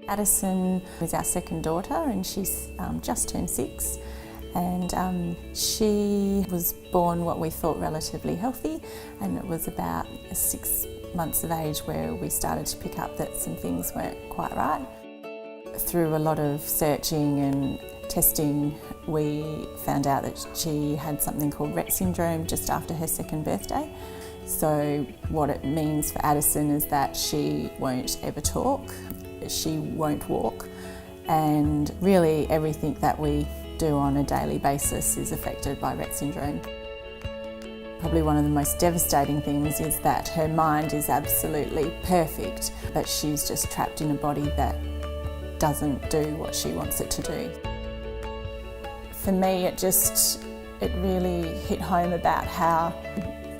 Addison is our second daughter and she's just turned 6, and she was born what we thought relatively healthy, and it was about 6 months of age where we started to pick up that some things weren't quite right. Through a lot of searching and testing, we found out that she had something called Rett Syndrome just after her 2nd birthday. So what it means for Addison is that she won't ever talk, she won't walk, and really everything that we do on a daily basis is affected by Rett Syndrome. Probably one of the most devastating things is that her mind is absolutely perfect, but she's just trapped in a body that doesn't do what she wants it to do. For me, it really hit home about how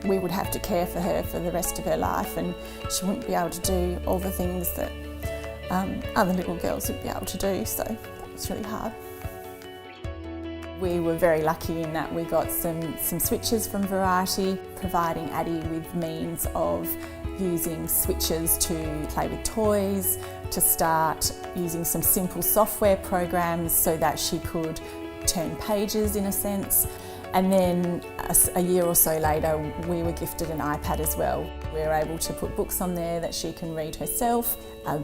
we would have to care for her for the rest of her life, and she wouldn't be able to do all the things that other little girls would be able to do, so that was really hard. We were very lucky in that we got some switches from Variety, providing Addie with means of using switches to play with toys, to start using some simple software programs so that she could turn pages in a sense. And then a year or so later, we were gifted an iPad as well. We were able to put books on there that she can read herself,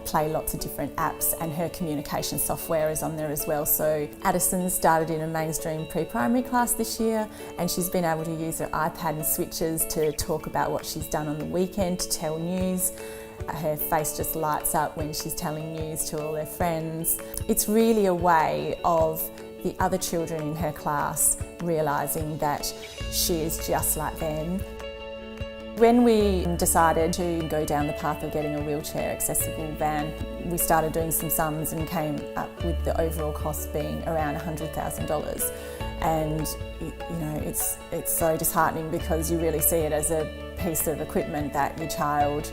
play lots of different apps, and her communication software is on there as well. So Addison started in a mainstream pre-primary class this year, and she's been able to use her iPad and switches to talk about what she's done on the weekend, to tell news. Her face just lights up when she's telling news to all her friends. It's really a way of the other children in her class realising that she is just like them. When we decided to go down the path of getting a wheelchair accessible van, we started doing some sums and came up with the overall cost being around $100,000. And you know, it's so disheartening because you really see it as a piece of equipment that your child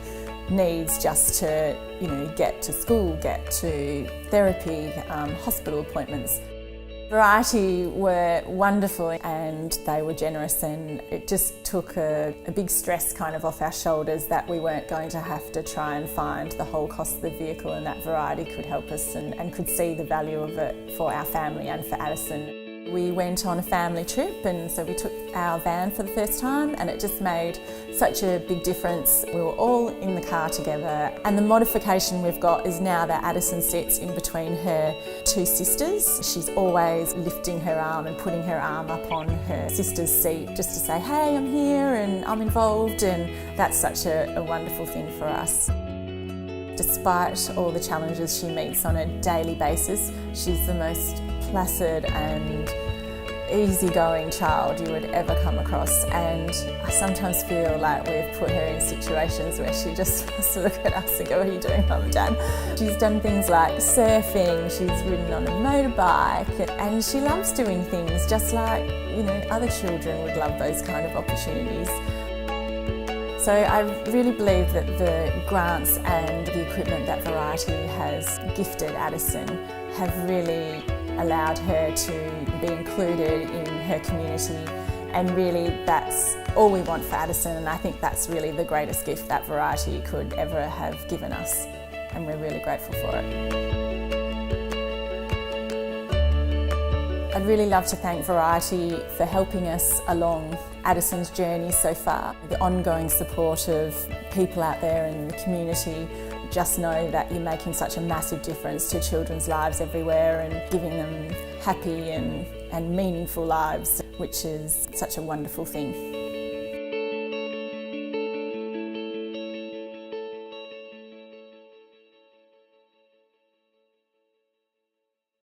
needs just to, you know, get to school, get to therapy, hospital appointments. Variety were wonderful and they were generous, and it just took a big stress kind of off our shoulders that we weren't going to have to try and find the whole cost of the vehicle, and that Variety could help us and could see the value of it for our family and for Addison. We went on a family trip, and so we took our van for the first time, and it just made such a big difference. We were all in the car together, and the modification we've got is now that Addison sits in between her 2 sisters. She's always lifting her arm and putting her arm up on her sister's seat just to say, hey, I'm here and I'm involved, and that's such a wonderful thing for us. Despite all the challenges she meets on a daily basis, she's the most placid and easygoing child you would ever come across, and I sometimes feel like we've put her in situations where she just wants to look at us and go, what are you doing, Mum and Dad? She's done things like surfing, she's ridden on a motorbike, and she loves doing things just like, you know, other children would love those kind of opportunities. So I really believe that the grants and the equipment that Variety has gifted Addison have really allowed her to be included in her community, and really that's all we want for Addison, and I think that's really the greatest gift that Variety could ever have given us, and we're really grateful for it. I'd really love to thank Variety for helping us along Addison's journey so far. The ongoing support of people out there in the community. Just know that you're making such a massive difference to children's lives everywhere and giving them happy and meaningful lives, which is such a wonderful thing.